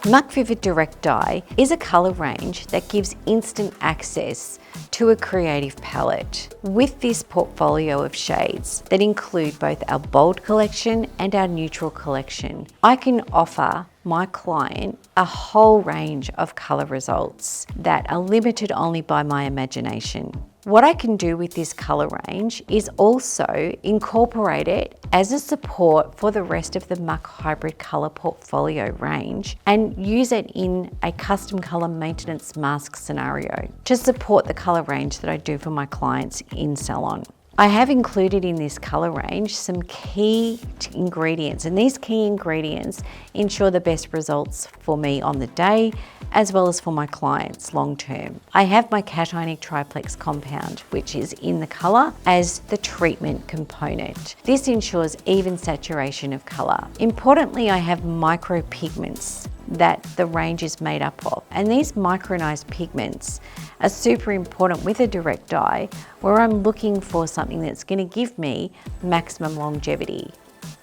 Muck Vivid Direct Dye is a colour range that gives instant access to a creative palette. With this portfolio of shades that include both our bold collection and our neutral collection, I can offer my client a whole range of colour results that are limited only by my imagination. What I can do with this colour range is also incorporate it as a support for the rest of the Muck Hybrid colour portfolio range and use it in a custom colour maintenance mask scenario to support the colour range that I do for my clients in salon. I have included in this colour range some key ingredients, and these key ingredients ensure the best results for me on the day as well as for my clients long term. I have my Cationic Triplex Compound, which is in the colour as the treatment component. This ensures even saturation of colour. Importantly, I have micro pigments that the range is made up of, and these micronized pigments are super important with a direct dye where I'm looking for something that's going to give me maximum longevity.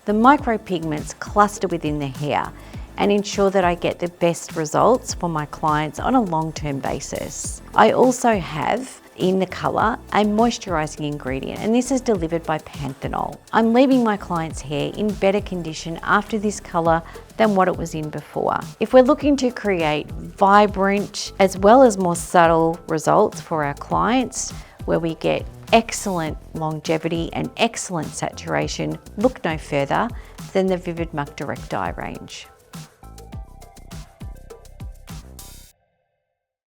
The micro pigments cluster within the hair and ensure that I get the best results for my clients on a long-term basis. I also have in the colour a moisturising ingredient, and this is delivered by Panthenol. I'm leaving my client's hair in better condition after this colour than what it was in before. If we're looking to create vibrant as well as more subtle results for our clients where we get excellent longevity and excellent saturation, look no further than the Vivid Muck Direct Dye range.